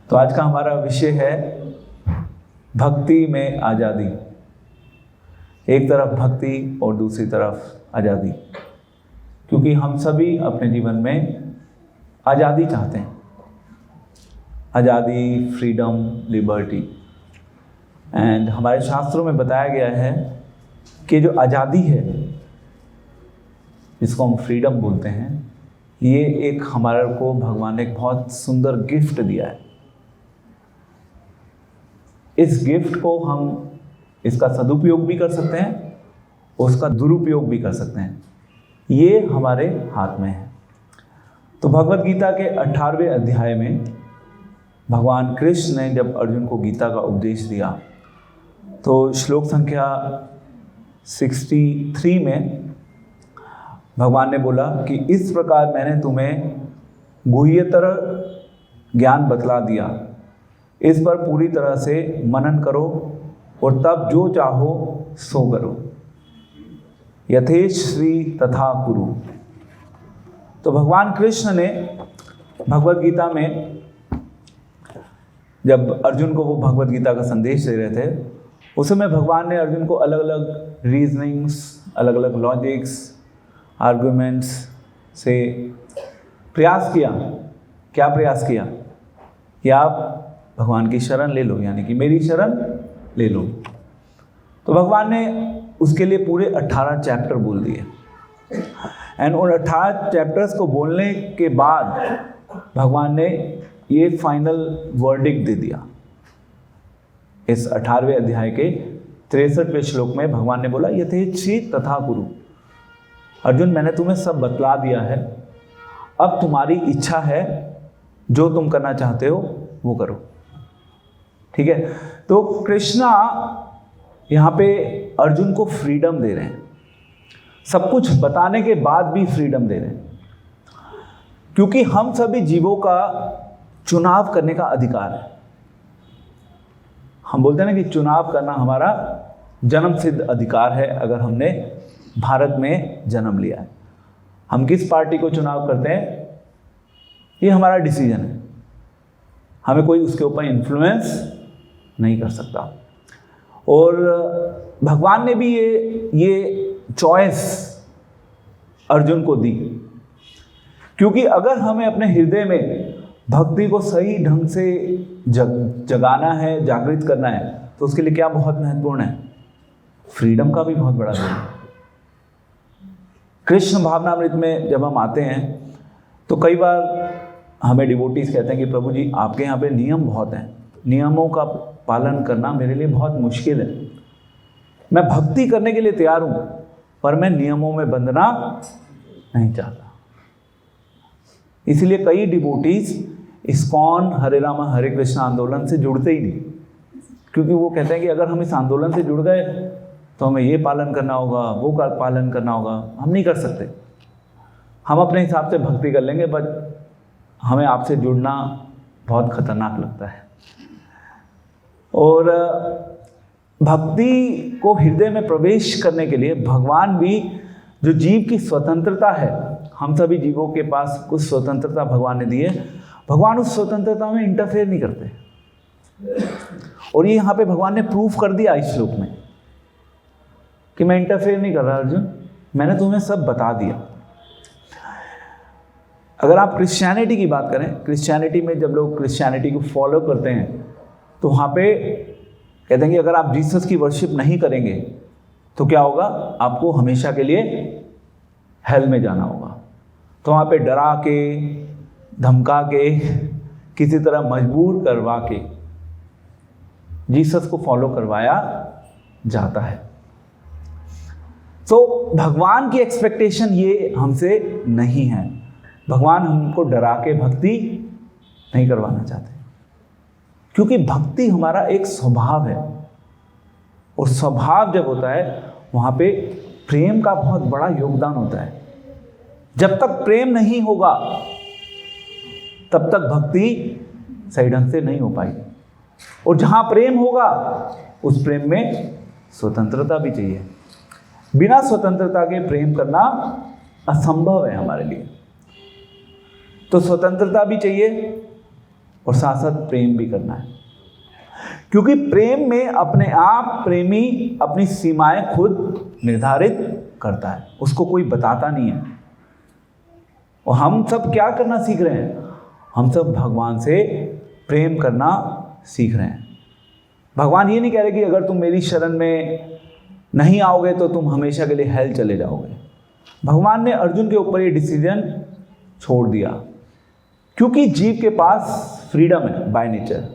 तो आज का हमारा विषय है भक्ति में आज़ादी। एक तरफ भक्ति और दूसरी तरफ आज़ादी, क्योंकि हम सभी अपने जीवन में आज़ादी चाहते हैं। आज़ादी, फ्रीडम, लिबर्टी। एंड हमारे शास्त्रों में बताया गया है कि जो आज़ादी है, जिसको हम फ्रीडम बोलते हैं, ये एक हमारे को भगवान ने एक बहुत सुंदर गिफ्ट दिया है। इस गिफ्ट को हम इसका सदुपयोग भी कर सकते हैं, उसका दुरुपयोग भी कर सकते हैं। ये हमारे हाथ में है। तो भगवत गीता के 18वें अध्याय में भगवान कृष्ण ने जब अर्जुन को गीता का उपदेश दिया, तो श्लोक संख्या 63 में भगवान ने बोला कि इस प्रकार मैंने तुम्हें गुह्यतर ज्ञान बतला दिया, इस पर पूरी तरह से मनन करो और तब जो चाहो सो करो, यथेच श्री तथा कुरु। तो भगवान कृष्ण ने भगवत गीता में जब अर्जुन को वो भगवत गीता का संदेश दे रहे थे, उस समय भगवान ने अर्जुन को अलग अलग रीजनिंग्स, अलग अलग लॉजिक्स, आर्गुमेंट्स से प्रयास किया। क्या प्रयास किया? कि आप भगवान की शरण ले लो, यानी कि मेरी शरण ले लो। तो भगवान ने उसके लिए पूरे 18 चैप्टर बोल दिए। एंड उन 18 चैप्टर्स को बोलने के बाद भगवान ने ये फाइनल वर्डिक्ट दे दिया। इस 18वें अध्याय के 63वें श्लोक में भगवान ने बोला, यथेच्छी तथा कुरु। अर्जुन, मैंने तुम्हें सब बतला दिया है, अब तुम्हारी इच्छा है, जो तुम करना चाहते हो वो करो। ठीक है। तो कृष्णा यहाँ पे अर्जुन को फ्रीडम दे रहे हैं, सब कुछ बताने के बाद भी फ्रीडम दे रहे हैं, क्योंकि हम सभी जीवों का चुनाव करने का अधिकार है। हम बोलते हैं ना कि चुनाव करना हमारा जन्म सिद्ध अधिकार है। अगर हमने भारत में जन्म लिया है, हम किस पार्टी को चुनाव करते हैं, ये हमारा डिसीजन है। हमें कोई उसके ऊपर इन्फ्लुएंस नहीं कर सकता। और भगवान ने भी ये चॉइस अर्जुन को दी, क्योंकि अगर हमें अपने हृदय में भक्ति को सही ढंग से जगाना है, जागृत करना है, तो उसके लिए क्या बहुत महत्वपूर्ण है? फ्रीडम का भी बहुत बड़ा रोल है। कृष्ण भावनामृत में जब हम आते हैं तो कई बार हमें डिवोटीज कहते हैं कि प्रभु जी, आपके यहाँ पे नियम बहुत हैं, नियमों का पालन करना मेरे लिए बहुत मुश्किल है। मैं भक्ति करने के लिए तैयार हूँ, पर मैं नियमों में बंधना नहीं चाहता। इसलिए कई डिवोटीज इस्कॉन, हरे राम हरे कृष्ण आंदोलन से जुड़ते ही नहीं, क्योंकि वो कहते हैं कि अगर हम इस आंदोलन से जुड़ गए तो हमें ये पालन करना होगा, वो का पालन करना होगा। हम नहीं कर सकते। हम अपने हिसाब से भक्ति कर लेंगे, बट हमें आपसे जुड़ना बहुत खतरनाक लगता है। और भक्ति को हृदय में प्रवेश करने के लिए भगवान भी, जो जीव की स्वतंत्रता है, हम सभी जीवों के पास कुछ स्वतंत्रता भगवान ने दी है, भगवान उस स्वतंत्रता में इंटरफेयर नहीं करते। और ये यहाँ पे भगवान ने प्रूफ कर दिया इस श्लोक में कि मैं इंटरफेयर नहीं कर रहा अर्जुन, मैंने तुम्हें सब बता दिया। अगर आप क्रिश्चियनिटी की बात करें, क्रिश्चियनिटी में जब लोग क्रिश्चियनिटी को फॉलो करते हैं तो वहाँ पे कहते हैं कि अगर आप जीसस की वर्शिप नहीं करेंगे तो क्या होगा? आपको हमेशा के लिए हेल में जाना होगा। तो वहाँ पे डरा के, धमका के, किसी तरह मजबूर करवा के जीसस को फॉलो करवाया जाता है। तो भगवान की एक्सपेक्टेशन ये हमसे नहीं है। भगवान हमको डरा के भक्ति नहीं करवाना चाहते, क्योंकि भक्ति हमारा एक स्वभाव है। और स्वभाव जब होता है, वहाँ पे प्रेम का बहुत बड़ा योगदान होता है। जब तक प्रेम नहीं होगा, तब तक भक्ति सही ढंग से नहीं हो पाएगी। और जहाँ प्रेम होगा, उस प्रेम में स्वतंत्रता भी चाहिए। बिना स्वतंत्रता के प्रेम करना असंभव है हमारे लिए। तो स्वतंत्रता भी चाहिए और साथ साथ प्रेम भी करना है, क्योंकि प्रेम में अपने आप प्रेमी अपनी सीमाएं खुद निर्धारित करता है, उसको कोई बताता नहीं है। और हम सब क्या करना सीख रहे हैं? हम सब भगवान से प्रेम करना सीख रहे हैं। भगवान ये नहीं कह रहे कि अगर तुम मेरी शरण में नहीं आओगे तो तुम हमेशा के लिए हेल चले जाओगे। भगवान ने अर्जुन के ऊपर ये डिसीजन छोड़ दिया, क्योंकि जीव के पास फ्रीडम है बाय नेचर।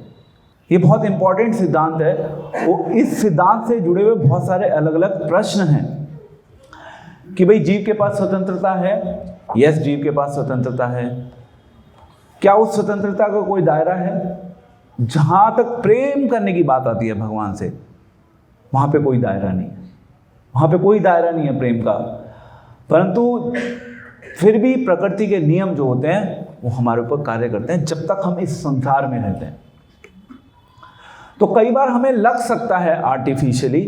ये बहुत इंपॉर्टेंट सिद्धांत है। वो इस सिद्धांत से जुड़े हुए बहुत सारे अलग अलग प्रश्न हैं कि भाई जीव के पास स्वतंत्रता है। यस, जीव के पास स्वतंत्रता है। क्या उस स्वतंत्रता का कोई दायरा है? जहां तक प्रेम करने की बात आती है भगवान से, वहां पे कोई दायरा नहीं है। वहां पे कोई दायरा नहीं है प्रेम का। परंतु फिर भी प्रकृति के नियम जो होते हैं वो हमारे ऊपर कार्य करते हैं जब तक हम इस संसार में रहते हैं। तो कई बार हमें लग सकता है आर्टिफिशियली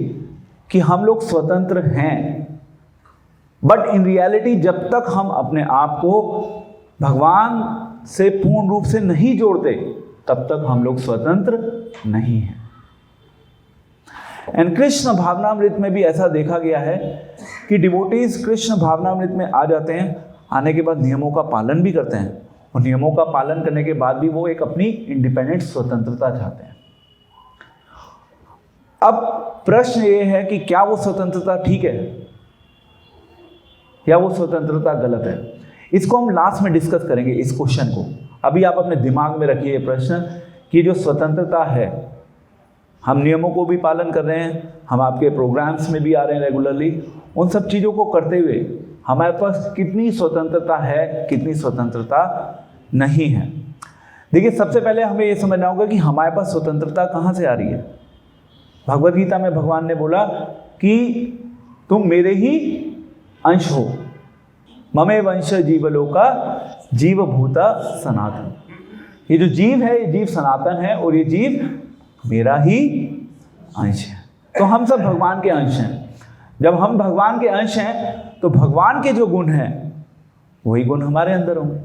कि हम लोग स्वतंत्र हैं, बट इन रियलिटी जब तक हम अपने आप को भगवान से पूर्ण रूप से नहीं जोड़ते तब तक हम लोग स्वतंत्र नहीं हैं। एंड कृष्ण भावनामृत में भी ऐसा देखा गया है कि डिवोटीज कृष्ण भावनामृत में आ जाते हैं, आने के बाद नियमों का पालन भी करते हैं, और नियमों का पालन करने के बाद भी वो एक अपनी इंडिपेंडेंट स्वतंत्रता चाहते हैं। अब प्रश्न ये है कि क्या वो स्वतंत्रता ठीक है या वो स्वतंत्रता गलत है? इसको हम लास्ट में डिस्कस करेंगे, इस क्वेश्चन को। अभी आप अपने दिमाग में रखिए ये प्रश्न कि जो स्वतंत्रता है, हम नियमों को भी पालन कर रहे हैं, हम आपके प्रोग्राम्स में भी आ रहे हैं रेगुलरली, उन सब चीज़ों को करते हुए हमारे पास कितनी स्वतंत्रता है, कितनी स्वतंत्रता नहीं है। देखिए, सबसे पहले हमें ये समझना होगा कि हमारे पास स्वतंत्रता कहाँ से आ रही है। भगवद गीता में भगवान ने बोला कि तुम मेरे ही अंश हो, ममे वंश जीवलोका जीव भूता सनातन। ये जो जीव है ये जीव सनातन है और ये जीव मेरा ही अंश है। तो हम सब भगवान के अंश हैं। जब हम भगवान के अंश हैं तो भगवान के जो गुण हैं वही गुण हमारे अंदर होंगे।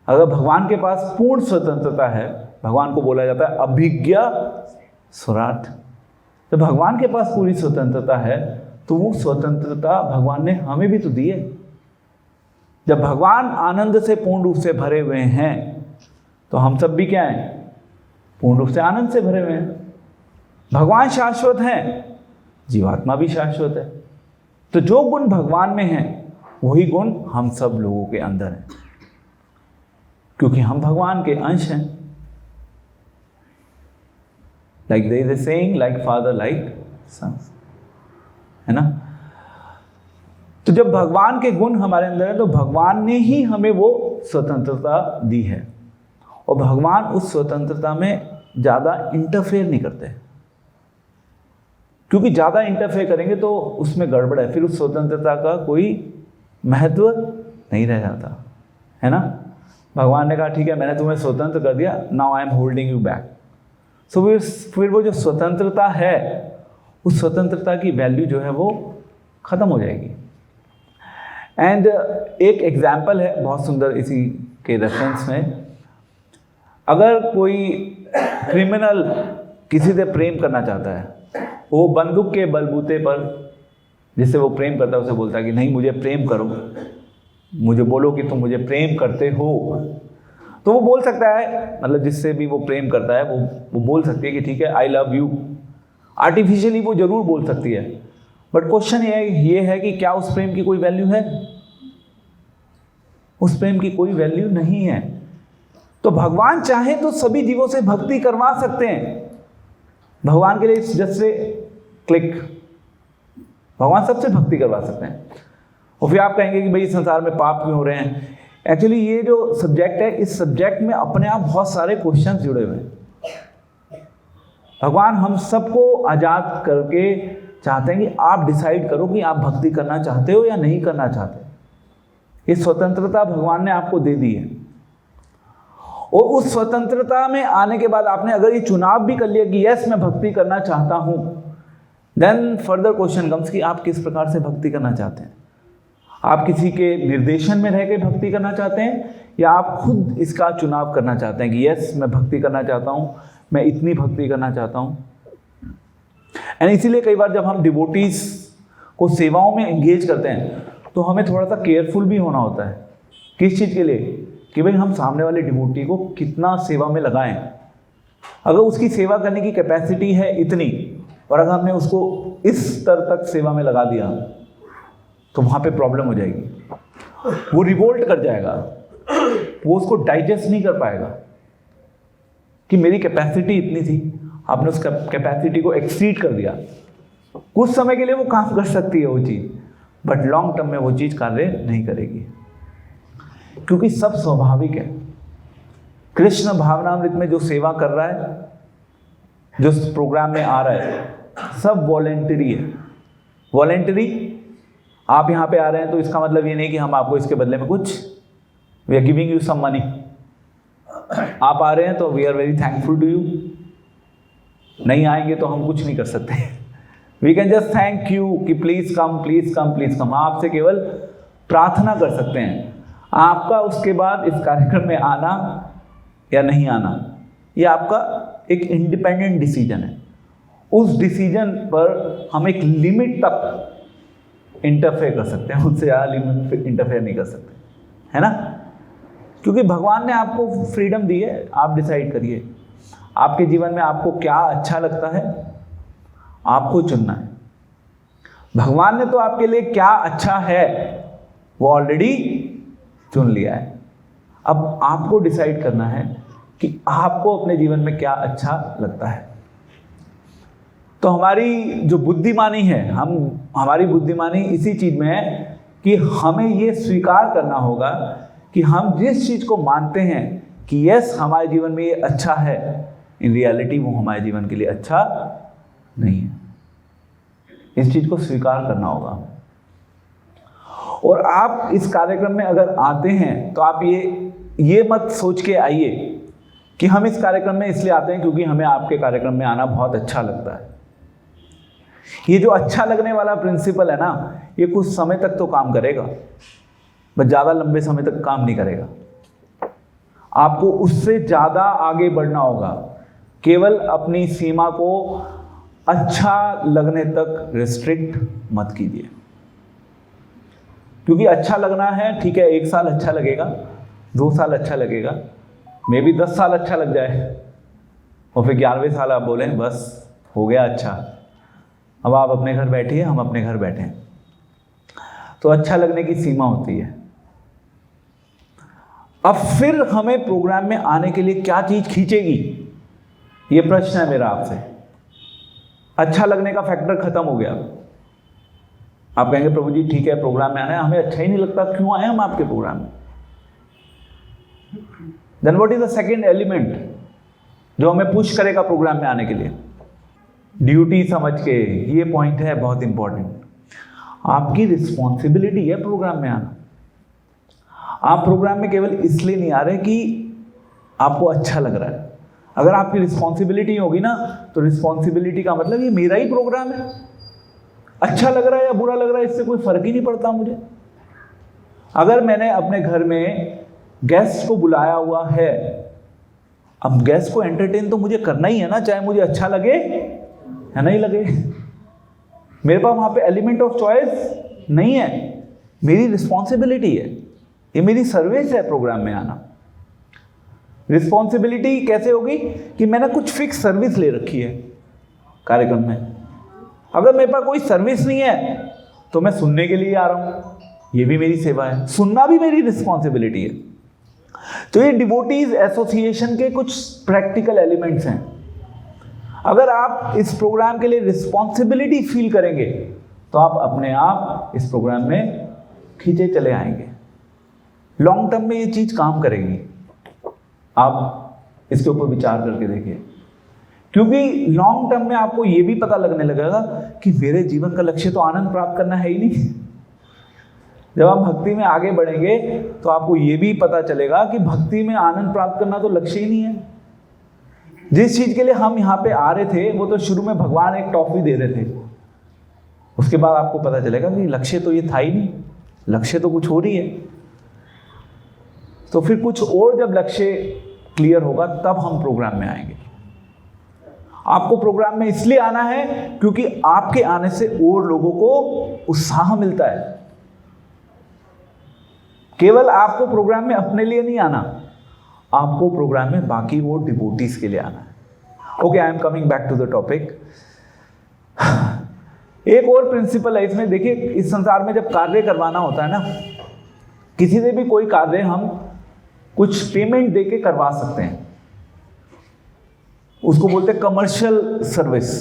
अगर भगवान के पास पूर्ण स्वतंत्रता है, भगवान को बोला जाता है अभिज्ञा स्वराट, तो भगवान के पास पूरी स्वतंत्रता है, तो वो स्वतंत्रता भगवान ने हमें भी तो दी है। जब भगवान आनंद से पूर्ण रूप से भरे हुए हैं तो हम सब भी क्या हैं? पूर्ण रूप से आनंद से भरे हुए हैं। भगवान शाश्वत हैं, जीवात्मा भी शाश्वत है। तो जो गुण भगवान में हैं वही गुण हम सब लोगों के अंदर हैं, क्योंकि हम भगवान के अंश हैं। Like there is a saying, like father like son, है ना। तो जब भगवान के गुण हमारे अंदर है तो भगवान ने ही हमें वो स्वतंत्रता दी है, और भगवान उस स्वतंत्रता में ज़्यादा इंटरफेयर नहीं करते, क्योंकि ज़्यादा इंटरफेयर करेंगे तो उसमें गड़बड़ है, फिर उस स्वतंत्रता का कोई महत्व नहीं रह जाता, है ना। भगवान ने कहा ठीक है, मैंने तुम्हें स्वतंत्र कर दिया, now I am holding you back. So फिर वो जो स्वतंत्रता है, उस स्वतंत्रता की वैल्यू जो है वो ख़त्म हो जाएगी। एंड एक एग्जाम्पल है बहुत सुंदर इसी के रेफरेंस में। अगर कोई क्रिमिनल किसी से प्रेम करना चाहता है, वो बंदूक के बलबूते पर जिससे वो प्रेम करता है उसे बोलता है कि नहीं मुझे प्रेम करो, मुझे बोलो कि तुम मुझे प्रेम करते हो, तो वो बोल सकता है, मतलब जिससे भी वो प्रेम करता है वो बोल सकती है कि ठीक है आई लव यू। आर्टिफिशियली वो जरूर बोल सकती है, बट क्वेश्चन ये है कि क्या उस प्रेम की कोई वैल्यू है? उस प्रेम की कोई वैल्यू नहीं है। तो भगवान चाहे तो सभी जीवों से भक्ति करवा सकते हैं। भगवान के लिए जस्ट से क्लिक, भगवान सबसे भक्ति करवा सकते हैं। और फिर आप कहेंगे कि भाई संसार में पाप क्यों हो रहे हैं? एक्चुअली ये जो सब्जेक्ट है, इस सब्जेक्ट में अपने आप बहुत सारे क्वेश्चन जुड़े हुए हैं। भगवान हम सबको आज़ाद करके चाहते हैं कि आप डिसाइड करो कि आप भक्ति करना चाहते हो या नहीं करना चाहते। ये स्वतंत्रता भगवान ने आपको दे दी है, और उस स्वतंत्रता में आने के बाद आपने अगर ये चुनाव भी कर लिया कि यस मैं भक्ति करना चाहता हूँ, देन फर्दर क्वेश्चन कम्स कि आप किस प्रकार से भक्ति करना चाहते हैं। आप किसी के निर्देशन में रह के भक्ति करना चाहते हैं, या आप खुद इसका चुनाव करना चाहते हैं कि यस मैं भक्ति करना चाहता हूँ, मैं इतनी भक्ति करना चाहता हूँ। एंड इसीलिए कई बार जब हम डिवोटीज को सेवाओं में एंगेज करते हैं तो हमें थोड़ा सा केयरफुल भी होना होता है। किस चीज़ के लिए? कि भाई हम सामने वाले डिवोटी को कितना सेवा में लगाएं। अगर उसकी सेवा करने की कैपेसिटी है इतनी, और अगर हमने उसको इस स्तर तक सेवा में लगा दिया तो वहाँ पे प्रॉब्लम हो जाएगी। वो रिवोल्ट कर जाएगा, वो उसको डाइजेस्ट नहीं कर पाएगा कि मेरी कैपेसिटी इतनी थी, आपने उस कैपेसिटी को एक्सीड कर दिया। कुछ समय के लिए वो काम कर सकती है वो चीज़, बट लॉन्ग टर्म में वो चीज़ कार्य नहीं करेगी, क्योंकि सब स्वाभाविक है। कृष्ण भावनामृत में जो सेवा कर रहा है, जो प्रोग्राम में आ रहा है, सब वॉलेंटरी है। वॉलेंटरी, आप यहाँ पे आ रहे हैं तो इसका मतलब ये नहीं कि हम आपको इसके बदले में कुछ, we are giving you some money. आप आ रहे हैं तो we are very thankful to you. नहीं आएंगे तो हम कुछ नहीं कर सकते। We can just thank you कि please come please come please come. आपसे केवल प्रार्थना कर सकते हैं। आपका उसके बाद इस कार्यक्रम में आना या नहीं आना, ये आपका एक इंडिपेंडेंट डिसीजन है। उस डिसीजन पर हम एक लिमिट तक इंटरफेयर कर सकते हैं, उससे ज़्यादा लिमिट इंटरफेयर नहीं कर सकते, है ना। क्योंकि भगवान ने आपको फ्रीडम दी है, आप डिसाइड करिए आपके जीवन में आपको क्या अच्छा लगता है, आपको चुनना है। भगवान ने तो आपके लिए क्या अच्छा है वो ऑलरेडी चुन लिया है। अब आपको डिसाइड करना है कि आपको अपने जीवन में क्या अच्छा लगता है। तो हमारी जो बुद्धिमानी है, हमारी बुद्धिमानी इसी चीज़ में है कि हमें ये स्वीकार करना होगा कि हम जिस चीज़ को मानते हैं कि यस हमारे जीवन में ये अच्छा है, इन रियलिटी वो हमारे जीवन के लिए अच्छा नहीं है। इस चीज़ को स्वीकार करना होगा। और आप इस कार्यक्रम में अगर आते हैं तो आप ये मत सोच के आइए कि हम इस कार्यक्रम में इसलिए आते हैं क्योंकि हमें आपके कार्यक्रम में आना बहुत अच्छा लगता है। ये जो अच्छा लगने वाला प्रिंसिपल है ना, ये कुछ समय तक तो काम करेगा, बस ज़्यादा लंबे समय तक काम नहीं करेगा। आपको उससे ज़्यादा आगे बढ़ना होगा। केवल अपनी सीमा को अच्छा लगने तक रिस्ट्रिक्ट मत कीजिए, क्योंकि अच्छा लगना है ठीक है, 1 साल अच्छा लगेगा, 2 साल अच्छा लगेगा, मे बी 10 साल अच्छा लग जाए, और फिर 11वें साल आप बोलें बस हो गया अच्छा, अब आप अपने घर बैठिए, हम अपने घर बैठे। तो अच्छा लगने की सीमा होती है। अब फिर हमें प्रोग्राम में आने के लिए क्या चीज़ खींचेगी, ये प्रश्न है मेरा आपसे। अच्छा लगने का फैक्टर खत्म हो गया। आप कहेंगे प्रभु जी ठीक है प्रोग्राम में आना है, हमें अच्छा ही नहीं लगता, क्यों आए हम आपके प्रोग्राम में? Then what is the second element जो हमें पुश करेगा प्रोग्राम में आने के लिए? ड्यूटी समझ के, ये पॉइंट है बहुत इंपॉर्टेंट। आपकी रिस्पॉन्सिबिलिटी है प्रोग्राम में आना। आप प्रोग्राम में केवल इसलिए नहीं आ रहे कि आपको अच्छा लग रहा है। अगर आपकी रिस्पॉन्सिबिलिटी होगी ना, तो रिस्पॉन्सिबिलिटी का मतलब ये मेरा ही प्रोग्राम है, अच्छा लग रहा है या बुरा लग रहा है इससे कोई फर्क ही नहीं पड़ता मुझे। अगर मैंने अपने घर में गेस्ट को बुलाया हुआ है, अब गेस्ट को एंटरटेन तो मुझे करना ही है ना, चाहे मुझे अच्छा लगे या नहीं लगे। मेरे पास वहाँ पे एलिमेंट ऑफ चॉइस नहीं है, मेरी रिस्पॉन्सिबिलिटी है, ये मेरी सर्विस है प्रोग्राम में आना। रिस्पॉन्सिबिलिटी कैसे होगी कि मैंने कुछ फिक्स सर्विस ले रखी है कार्यक्रम में। अगर मेरे पास कोई सर्विस नहीं है तो मैं सुनने के लिए आ रहा हूँ, ये भी मेरी सेवा है, सुनना भी मेरी रिस्पॉन्सिबिलिटी है। तो ये डिवोटीज एसोसिएशन के कुछ प्रैक्टिकल एलिमेंट्स हैं। अगर आप इस प्रोग्राम के लिए रिस्पॉन्सिबिलिटी फील करेंगे तो आप अपने आप इस प्रोग्राम में खींचे चले आएंगे। लॉन्ग टर्म में ये चीज़ काम करेगी। आप इसके ऊपर विचार करके देखिए, क्योंकि लॉन्ग टर्म में आपको ये भी पता लगने लगेगा कि मेरे जीवन का लक्ष्य तो आनंद प्राप्त करना है ही नहीं। जब आप भक्ति में आगे बढ़ेंगे तो आपको ये भी पता चलेगा कि भक्ति में आनंद प्राप्त करना तो लक्ष्य ही नहीं है। जिस चीज़ के लिए हम यहाँ पे आ रहे थे वो तो शुरू में भगवान एक टॉफी दे रहे थे, उसके बाद आपको पता चलेगा कि लक्ष्य तो ये था ही नहीं। लक्ष्य तो कुछ और ही है। तो फिर कुछ और जब लक्ष्य क्लियर होगा तब हम प्रोग्राम में आएंगे। आपको प्रोग्राम में इसलिए आना है क्योंकि आपके आने से और लोगों को उत्साह मिलता है। केवल आपको प्रोग्राम में अपने लिए नहीं आना, आपको प्रोग्राम में बाकी वो डिवोटीज के लिए आना है। Okay, I am coming back to the topic. एक और प्रिंसिपल है इसमें। देखिए, इस संसार में जब कार्य करवाना होता है ना, किसी से भी कोई कार्य हम कुछ पेमेंट देके करवा सकते हैं, उसको बोलते हैं कमर्शियल सर्विस।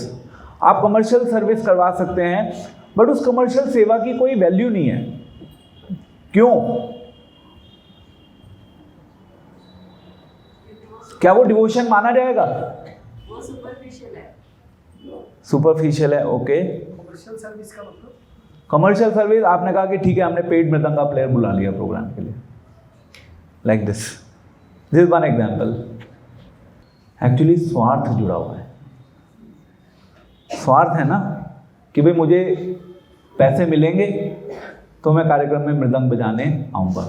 आप कमर्शियल सर्विस करवा सकते हैं, बट उस कमर्शियल सेवा की कोई वैल्यू नहीं है। क्यों? क्या वो डिवोशन माना जाएगा? वो सुपरफिशियल है। सुपरफिशियल है, ओके। कमर्शियल सर्विस का मतलब? कमर्शियल सर्विस, आपने कहा कि ठीक है, हमने पेड मृदंग का प्लेयर बुला लिया प्रोग्राम के लिए, like this is one example. Actually स्वार्थ जुड़ा हुआ है। स्वार्थ है ना कि भाई मुझे पैसे मिलेंगे तो मैं कार्यक्रम में मृदंग बजाने आऊँगा।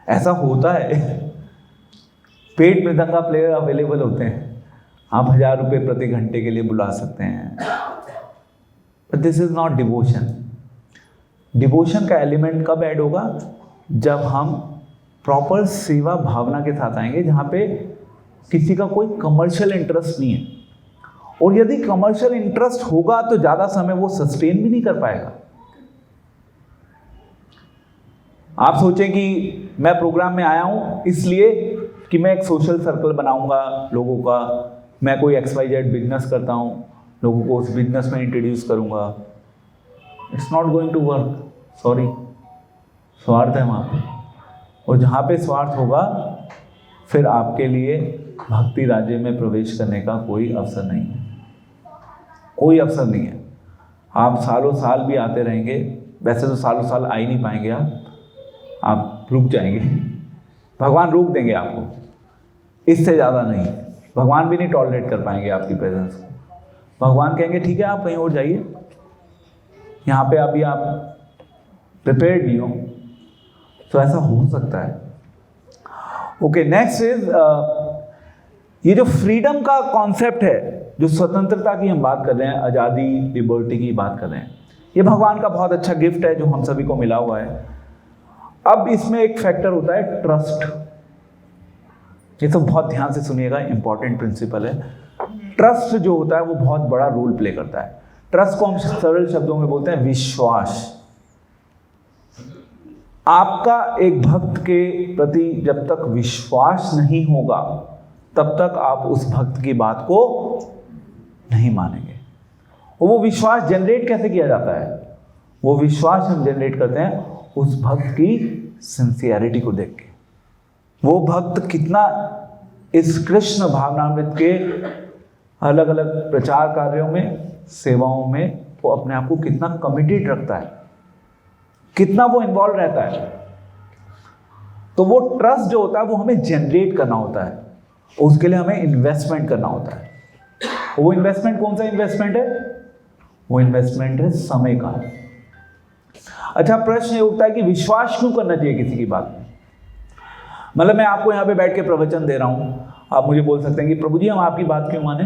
ऐसा होता है, पेड मृदंग का प्लेयर अवेलेबल होते हैं, आप 1000 रुपये प्रति घंटे के लिए बुला सकते हैं, but this is not devotion. Devotion का एलिमेंट कब ऐड होगा? जब हम प्रॉपर सेवा भावना के साथ आएंगे, जहाँ पे किसी का कोई कमर्शियल इंटरेस्ट नहीं है। और यदि कमर्शियल इंटरेस्ट होगा तो ज़्यादा समय वो सस्टेन भी नहीं कर पाएगा। आप सोचें कि मैं प्रोग्राम में आया हूँ इसलिए कि मैं एक सोशल सर्कल बनाऊंगा लोगों का, मैं कोई XYZ बिजनेस करता हूँ, लोगों को उस बिजनेस में इंट्रोड्यूस करूँगा। It's not going to work, sorry. स्वार्थ है वहाँ पे, और जहाँ पे स्वार्थ होगा फिर आपके लिए भक्ति राज्य में प्रवेश करने का कोई अवसर नहीं है, कोई अवसर नहीं है। आप सालों साल भी आते रहेंगे, वैसे तो सालों साल आ ही नहीं पाएंगे, आप रुक जाएंगे, भगवान रोक देंगे आपको, इससे ज़्यादा नहीं। भगवान भी नहीं टॉलरेट कर पाएंगे आपकी प्रेजेंस को। भगवान कहेंगे ठीक है, आप कहीं और जाइए, यहाँ पे अभी आप प्रिपेयर्ड नहीं हो। तो ऐसा हो सकता है। ओके, नेक्स्ट इज ये जो फ्रीडम का कॉन्सेप्ट है, जो स्वतंत्रता की हम बात कर रहे हैं, आज़ादी, लिबर्टी की बात कर रहे हैं, ये भगवान का बहुत अच्छा गिफ्ट है जो हम सभी को मिला हुआ है। अब इसमें एक फैक्टर होता है ट्रस्ट। ये तो बहुत ध्यान से सुनिएगा, इंपॉर्टेंट प्रिंसिपल है। ट्रस्ट जो होता है वो बहुत बड़ा रोल प्ले करता है। ट्रस्ट को हम सरल शब्दों में बोलते हैं विश्वास। आपका एक भक्त के प्रति जब तक विश्वास नहीं होगा तब तक आप उस भक्त की बात को नहीं मानेंगे। और वो विश्वास जनरेट कैसे किया जाता है? वो विश्वास हम जनरेट करते हैं उस भक्त की सिंसियरिटी को देख के। वो भक्त कितना इस कृष्ण भावनामृत के अलग अलग प्रचार कार्यों में, सेवाओं में वो अपने आप को कितना कमिटेड रखता है, कितना वो इन्वॉल्व रहता है। तो वो ट्रस्ट जो होता है वो हमें जनरेट करना होता है, उसके लिए हमें इन्वेस्टमेंट करना होता है। वो इन्वेस्टमेंट कौन सा इन्वेस्टमेंट है? वो इन्वेस्टमेंट है समय का। अच्छा, प्रश्न ये उठता है कि विश्वास क्यों करना चाहिए किसी की बात में? मतलब मैं आपको यहाँ पे बैठ के प्रवचन दे रहा हूँ, आप मुझे बोल सकते हैं कि प्रभु जी हम आपकी बात क्यों माने?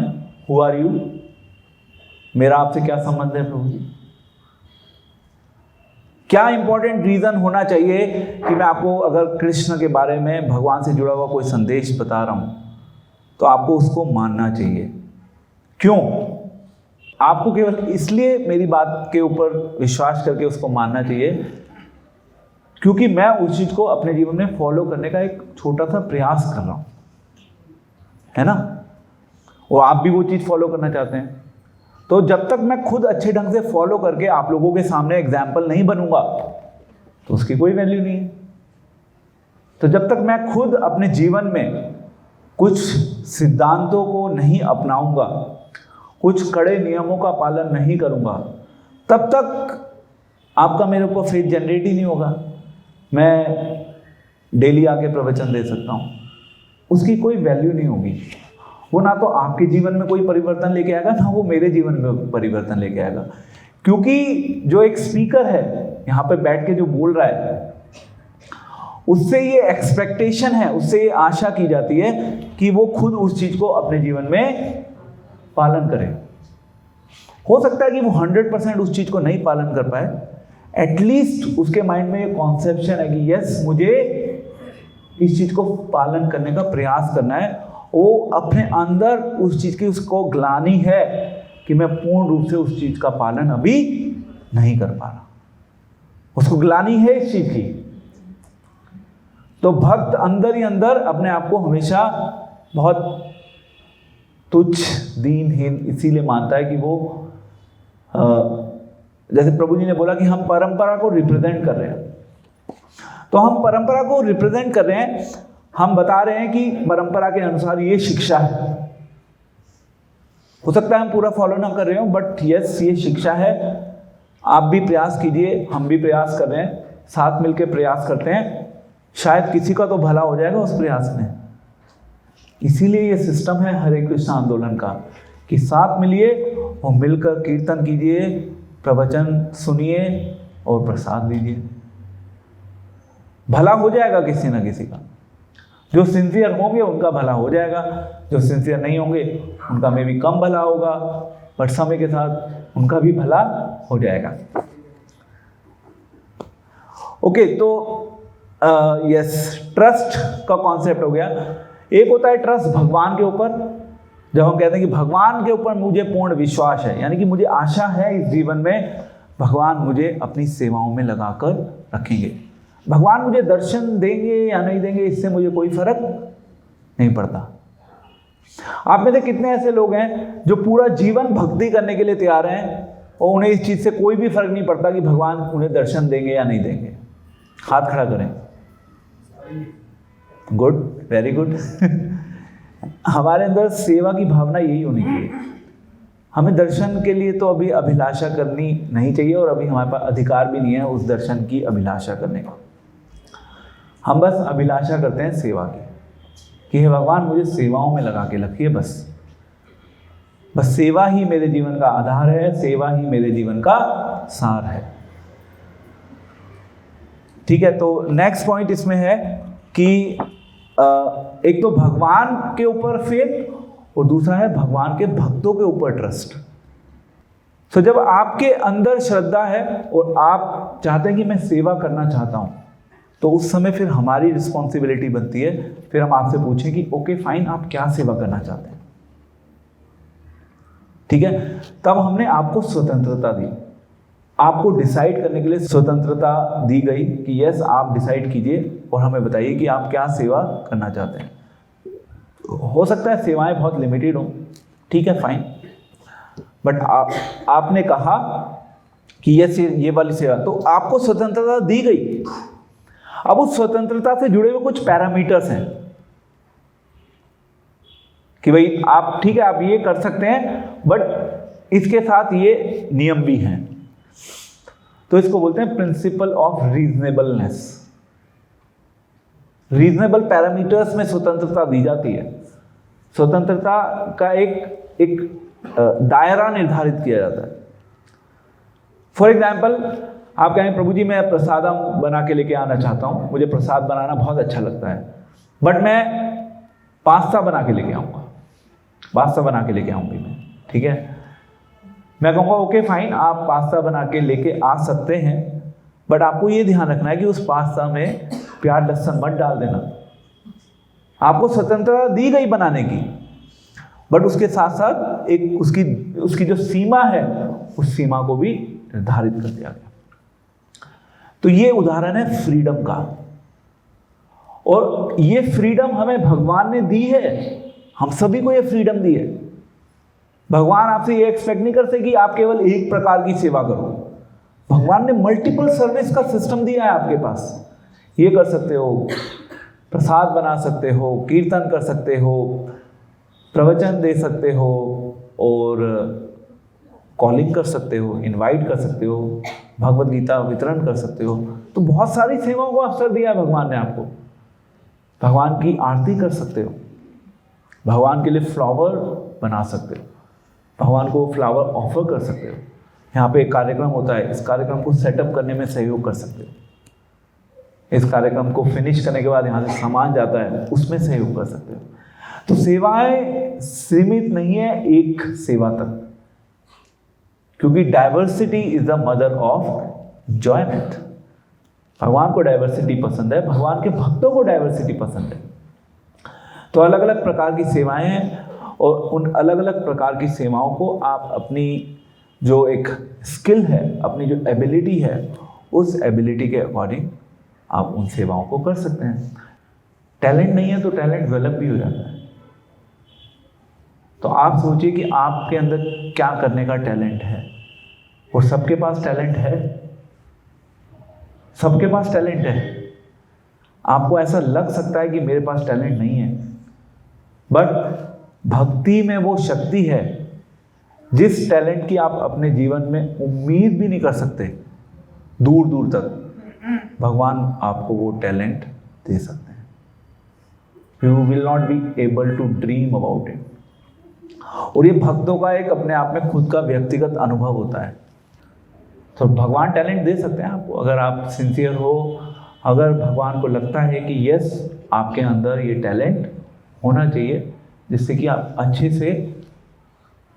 Who are you? मेरा आपसे क्या संबंध है प्रभु जी? क्या इंपॉर्टेंट रीजन होना चाहिए कि मैं आपको अगर कृष्ण के बारे में, भगवान से जुड़ा हुआ कोई संदेश बता रहा हूँ तो आपको उसको मानना चाहिए? क्यों? आपको केवल इसलिए मेरी बात के ऊपर विश्वास करके उसको मानना चाहिए क्योंकि मैं उस चीज को अपने जीवन में फॉलो करने का एक छोटा सा प्रयास कर रहा हूं, है ना? और आप भी वो चीज फॉलो करना चाहते हैं। तो जब तक मैं खुद अच्छे ढंग से फॉलो करके आप लोगों के सामने एग्जाम्पल नहीं बनूंगा तो उसकी कोई वैल्यू नहीं है। तो जब तक मैं खुद अपने जीवन में कुछ सिद्धांतों को नहीं अपनाऊंगा, कुछ कड़े नियमों का पालन नहीं करूंगा, तब तक आपका मेरे ऊपर फेथ जनरेट ही नहीं होगा। मैं डेली आके प्रवचन दे सकता हूँ, उसकी कोई वैल्यू नहीं होगी। वो ना तो आपके जीवन में कोई परिवर्तन लेके आएगा, ना वो मेरे जीवन में परिवर्तन लेके आएगा। क्योंकि जो एक स्पीकर है यहाँ पे बैठ के जो बोल रहा है, उससे ये एक्सपेक्टेशन है, उससे ये आशा की जाती है कि वो खुद उस चीज को अपने जीवन में पालन करे। हो सकता है कि वो 100% उस चीज को नहीं पालन कर पाए, एटलीस्ट उसके माइंड में ये कॉन्सेप्शन है कि यस, मुझे इस चीज को पालन करने का प्रयास करना है। वो अपने अंदर उस चीज की उसको ग्लानि है कि मैं पूर्ण रूप से उस चीज का पालन अभी नहीं कर पा रहा, उसको ग्लानि है इस चीज की। तो भक्त अंदर ही अंदर अपने आप को हमेशा बहुत तुच्छ, दीनहीन इसीलिए मानता है कि वो जैसे प्रभु जी ने बोला कि हम परंपरा को रिप्रेजेंट कर रहे हैं, तो हम परंपरा को रिप्रेजेंट कर रहे हैं, हम बता रहे हैं कि परंपरा के अनुसार ये शिक्षा है। हो सकता है हम पूरा फॉलो ना कर रहे हो, बट यस, ये शिक्षा है। आप भी प्रयास कीजिए, हम भी प्रयास कर रहे हैं, साथ मिलकर प्रयास करते हैं, शायद किसी का तो भला हो जाएगा उस प्रयास में। इसीलिए ये सिस्टम है हरे कृष्ण आंदोलन का कि साथ मिलिए और मिलकर कीर्तन कीजिए, प्रवचन सुनिए और प्रसाद लीजिए। भला हो जाएगा किसी ना किसी का। जो सिंसियर होंगे उनका भला हो जाएगा, जो सिंसियर नहीं होंगे उनका में भी कम भला होगा, बट समय के साथ उनका भी भला हो जाएगा। ओके, तो यस, ट्रस्ट का कॉन्सेप्ट हो गया। एक होता है ट्रस्ट भगवान के ऊपर, जब हम कहते हैं कि भगवान के ऊपर मुझे पूर्ण विश्वास है, यानी कि मुझे आशा है इस जीवन में भगवान मुझे अपनी सेवाओं में लगाकर रखेंगे। भगवान मुझे दर्शन देंगे या नहीं देंगे, इससे मुझे कोई फर्क नहीं पड़ता। आप में से कितने ऐसे लोग हैं जो पूरा जीवन भक्ति करने के लिए तैयार हैं और उन्हें इस चीज से कोई भी फर्क नहीं पड़ता कि भगवान उन्हें दर्शन देंगे या नहीं देंगे? हाथ खड़ा करें। Good, very good. हमारे अंदर सेवा की भावना यही होनी चाहिए। हमें दर्शन के लिए तो अभी अभिलाषा करनी नहीं चाहिए, और अभी हमारे पास अधिकार भी नहीं है उस दर्शन की अभिलाषा करने का। हम बस अभिलाषा करते हैं सेवा की, कि हे भगवान मुझे सेवाओं में लगा के रखिए, बस सेवा ही मेरे जीवन का आधार है, सेवा ही मेरे जीवन का सार है। ठीक है, तो नेक्स्ट पॉइंट इसमें है कि एक तो भगवान के ऊपर फेथ और दूसरा है भगवान के भक्तों के ऊपर ट्रस्ट। तो जब आपके अंदर श्रद्धा है और आप चाहते हैं कि मैं सेवा करना चाहता हूं, तो उस समय फिर हमारी रिस्पॉन्सिबिलिटी बनती है, फिर हम आपसे पूछें कि ओके फाइन, आप क्या सेवा करना चाहते हैं। ठीक है, तब हमने आपको स्वतंत्रता दी, आपको डिसाइड करने के लिए स्वतंत्रता दी गई कि यस, आप डिसाइड कीजिए और हमें बताइए कि आप क्या सेवा करना चाहते हैं। हो सकता है सेवाएं बहुत लिमिटेड हो, ठीक है फाइन, बट आपने कहा कि यस ये वाली सेवा, तो आपको स्वतंत्रता दी गई। अब उस स्वतंत्रता से जुड़े हुए कुछ पैरामीटर्स हैं कि भाई आप, ठीक है, आप ये कर सकते हैं, बट इसके साथ ये नियम भी हैं। तो इसको बोलते हैं principle of reasonableness. Reasonable parameters में स्वतंत्रता दी जाती है। स्वतंत्रता का एक दायरा निर्धारित किया जाता है। फॉर एग्जाम्पल, आप कहें प्रभु जी मैं प्रसादम बना के लेके आना चाहता हूँ, मुझे प्रसाद बनाना बहुत अच्छा लगता है, बट मैं पास्ता बना के लेके आऊँगा, पास्ता बना के लेके आऊँगी मैं। ठीक है, मैं कहूँगा ओके फाइन, आप पास्ता बना के लेके आ सकते हैं, बट आपको ये ध्यान रखना है कि उस पास्ता में प्याज लहसुन मत डाल देना। आपको स्वतंत्रता दी गई बनाने की, बट उसके साथ साथ एक उसकी जो सीमा है, उस सीमा को भी निर्धारित कर दिया गया। तो ये उदाहरण है फ्रीडम का, और ये फ्रीडम हमें भगवान ने दी है, हम सभी को ये फ्रीडम दी है। भगवान आपसे ये एक्सपेक्ट नहीं करते कि आप केवल एक प्रकार की सेवा करो। भगवान ने मल्टीपल सर्विस का सिस्टम दिया है आपके पास। ये कर सकते हो, प्रसाद बना सकते हो, कीर्तन कर सकते हो, प्रवचन दे सकते हो, और कॉलिंग कर सकते हो, इनवाइट कर सकते हो, भगवत गीता वितरण कर सकते हो। तो बहुत सारी सेवाओं को अवसर दिया है भगवान ने आपको। भगवान की आरती कर सकते हो, भगवान के लिए फ्लावर बना सकते हो, भगवान को फ्लावर ऑफर कर सकते हो, यहाँ पे एक कार्यक्रम होता है, इस कार्यक्रम को सेटअप करने में सहयोग कर सकते हो। इस कार्यक्रम को फिनिश करने के बाद यहाँ से सामान जाता है, उसमें सहयोग कर सकते हो। तो सेवाएं सीमित नहीं है एक सेवा तक, क्योंकि diversity is the mother of enjoyment. भगवान को डाइवर्सिटी पसंद है, भगवान के भक्तों को डाइवर्सिटी पसंद है। तो अलग अलग प्रकार की सेवाएं हैं, और उन अलग अलग प्रकार की सेवाओं को आप अपनी जो एक स्किल है, अपनी जो एबिलिटी है, उस एबिलिटी के अकॉर्डिंग आप उन सेवाओं को कर सकते हैं। टैलेंट नहीं है तो टैलेंट डेवलप भी हो जाता है। तो आप सोचिए कि आपके अंदर क्या करने का टैलेंट है, और सबके पास टैलेंट है, सबके पास टैलेंट है। आपको ऐसा लग सकता है कि मेरे पास टैलेंट नहीं है, बट भक्ति में वो शक्ति है जिस टैलेंट की आप अपने जीवन में उम्मीद भी नहीं कर सकते। दूर दूर तक भगवान आपको वो टैलेंट दे सकते हैं। You will not be able to dream about it. और ये भक्तों का एक अपने आप में खुद का व्यक्तिगत अनुभव होता है। तो भगवान टैलेंट दे सकते हैं आपको, अगर आप सिंसियर हो, अगर भगवान को लगता है कि यस आपके अंदर ये टैलेंट होना चाहिए जिससे कि आप अच्छे से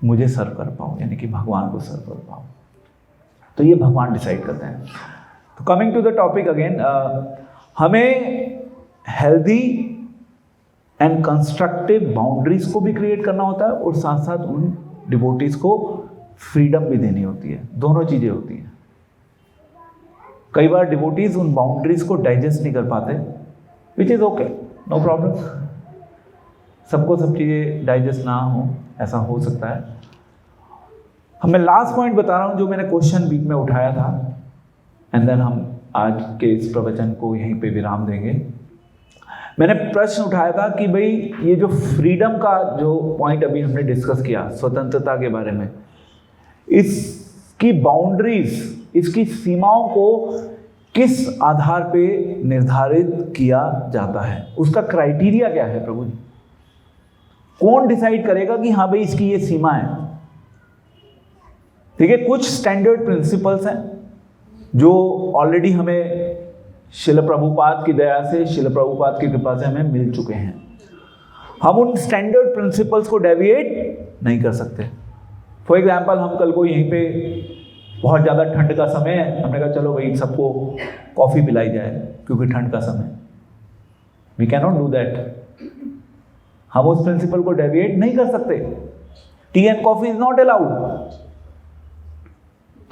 मुझे सर्व कर पाओ, यानी कि भगवान को सर्व कर पाओ। तो ये भगवान डिसाइड करते हैं। तो coming to the topic again, हमें हेल्दी एंड कंस्ट्रक्टिव बाउंड्रीज को भी क्रिएट करना होता है, और साथ साथ उन डिवोटीज को फ्रीडम भी देनी होती है। दोनों चीज़ें होती हैं। कई बार डिवोटीज उन बाउंड्रीज को डाइजेस्ट नहीं कर पाते, which is okay, no problem. सबको सब चीज़ें डाइजेस्ट ना हो, ऐसा हो सकता है। मैं लास्ट पॉइंट बता रहा हूँ जो मैंने क्वेश्चन वीक में उठाया था, एंड देन हम आज के इस प्रवचन को यहीं पे विराम देंगे। मैंने प्रश्न उठाया था कि भाई ये जो फ्रीडम का जो पॉइंट अभी हमने डिस्कस किया, स्वतंत्रता के बारे में, इसकी बाउंड्रीज, इसकी सीमाओं को किस आधार पे निर्धारित किया जाता है, उसका क्राइटेरिया क्या है प्रभु जी? कौन डिसाइड करेगा कि हाँ भाई इसकी ये सीमा है? ठीक है, कुछ स्टैंडर्ड प्रिंसिपल्स हैं जो ऑलरेडी हमें शिल प्रभुपाद की दया से, शिल प्रभुपाद की कृपा से हमें मिल चुके हैं। हम उन स्टैंडर्ड प्रिंसिपल्स को डेविएट नहीं कर सकते। फॉर एग्जाम्पल, हम कल को यहीं पे बहुत ज़्यादा ठंड का समय है, हमने कहा चलो भाई सबको कॉफ़ी पिलाई जाए क्योंकि ठंड का समय। We can not do that. हम उस प्रिंसिपल को डेविएट नहीं कर सकते। Tea and coffee is not allowed.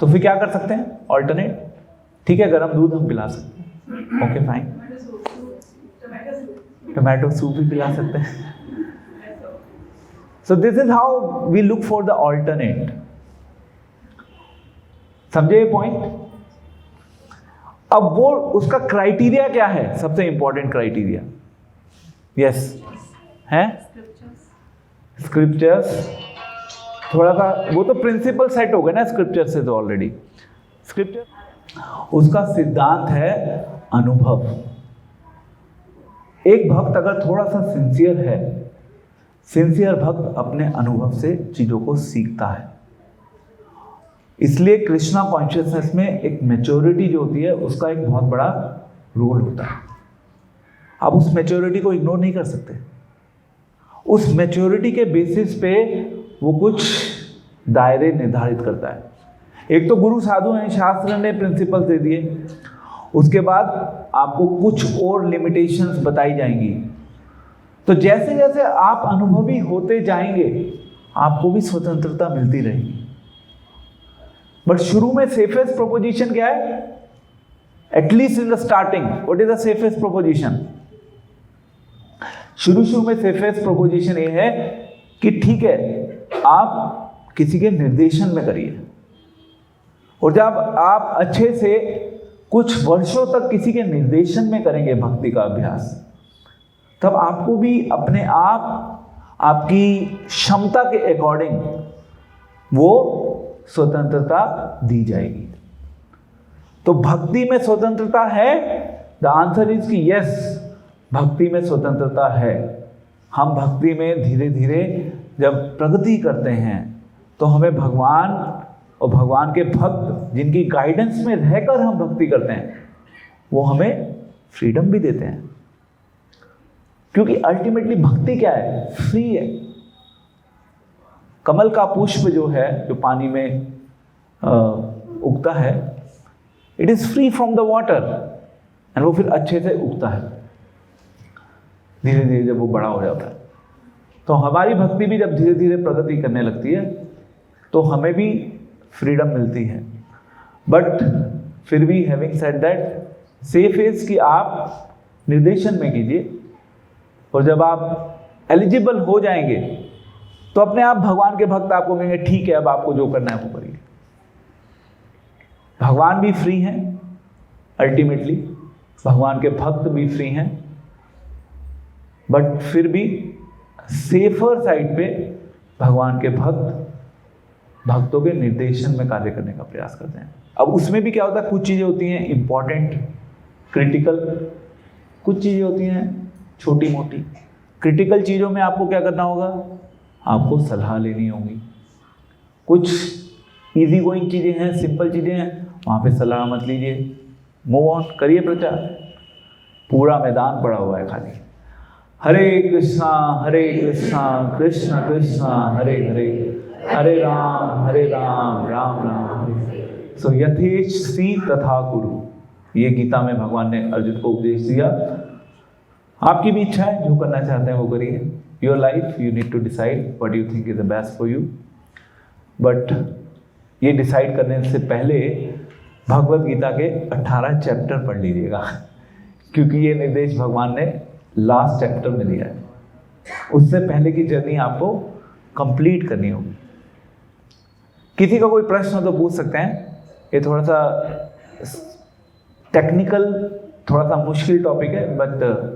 तो फिर क्या कर सकते हैं? ऑल्टरनेट। ठीक है, गर्म दूध हम पिला सकते हैं, ओके फाइन। टोमेटो सूप भी पिला सकते हैं। So this is how we look for the alternate. समझे ये पॉइंट? अब वो उसका क्राइटेरिया क्या है? सबसे इंपॉर्टेंट क्राइटेरिया, यस, है स्क्रिप्चर्स। थोड़ा सा वो तो प्रिंसिपल सेट हो गए ना स्क्रिप्चर से, तो ऑलरेडी स्क्रिप्चर उसका सिद्धांत है अनुभव। एक भक्त अगर थोड़ा सा सिंसियर है, सिंसियर भक्त अपने अनुभव से चीजों को सीखता है। इसलिए कृष्णा कॉन्शियसनेस में एक मैच्योरिटी जो होती है उसका एक बहुत बड़ा रोल होता है। आप उस मैच्योरिटी को इग्नोर नहीं कर सकते। उस मैच्योरिटी के बेसिस पे वो कुछ दायरे निर्धारित करता है। एक तो गुरु साधु हैं, शास्त्र ने प्रिंसिपल दे दिए, उसके बाद आपको कुछ और लिमिटेशंस बताई जाएंगी। तो जैसे जैसे आप अनुभवी होते जाएंगे आपको भी स्वतंत्रता मिलती रहेगी। बट शुरू में सेफेस्ट प्रोपोजिशन क्या है? At least in the starting, what is the safest proposition? शुरू में सेफेस्ट प्रोपोजिशन ये है कि ठीक है, आप किसी के निर्देशन में करिए, और जब आप अच्छे से कुछ वर्षों तक किसी के निर्देशन में करेंगे भक्ति का अभ्यास, तब आपको भी अपने आप आपकी क्षमता के अकॉर्डिंग वो स्वतंत्रता दी जाएगी। तो भक्ति में स्वतंत्रता है? द आंसर इज कि यस, भक्ति में स्वतंत्रता है। हम भक्ति में धीरे धीरे जब प्रगति करते हैं तो हमें भगवान और भगवान के भक्त जिनकी गाइडेंस में रहकर हम भक्ति करते हैं वो हमें फ्रीडम भी देते हैं, क्योंकि अल्टीमेटली भक्ति क्या है? फ्री है। कमल का पुष्प जो है, जो पानी में उगता है, it is free from the water and वो फिर अच्छे से उगता है धीरे धीरे जब वो बड़ा हो जाता है। तो हमारी भक्ति भी जब धीरे धीरे प्रगति करने लगती है तो हमें भी फ्रीडम मिलती है। बट फिर भी having said that, safe is कि आप निर्देशन में कीजिए, और जब आप एलिजिबल हो जाएंगे तो अपने आप भगवान के भक्त आपको कहेंगे ठीक है अब आपको जो करना है वो करिए। भगवान भी फ्री हैं, अल्टीमेटली भगवान के भक्त भी फ्री हैं, बट फिर भी सेफर साइड पे भगवान के भक्तों के निर्देशन में कार्य करने का प्रयास करते हैं। अब उसमें भी क्या होता है, कुछ चीज़ें होती हैं इंपॉर्टेंट, क्रिटिकल, कुछ चीज़ें होती हैं छोटी मोटी। क्रिटिकल चीज़ों में आपको क्या करना होगा? आपको सलाह लेनी होगी। कुछ इजी गोइंग चीज़ें हैं, सिंपल चीज़ें हैं, वहाँ पे सलाह मत लीजिए, मूव ऑन करिए प्रचार। पूरा मैदान पड़ा हुआ है खाली। हरे कृष्णा कृष्ण कृष्ण हरे हरे, हरे राम राम राम हरे। सो यथेच सी तथा कुरु, ये गीता में भगवान ने अर्जुन को उपदेश दिया। आपकी भी इच्छा है, जो करना चाहते हैं वो करिए। Your life, you need to decide what you think is the best for you. But ये डिसाइड करने से पहले भगवत गीता के 18 चैप्टर पढ़ लीजिएगा, क्योंकि ये निर्देश भगवान ने लास्ट चैप्टर में दिया है। उससे पहले की जर्नी आपको कंप्लीट करनी होगी। किसी का कोई प्रश्न हो तो पूछ सकते हैं। ये थोड़ा सा टेक्निकल, थोड़ा सा मुश्किल टॉपिक है, बट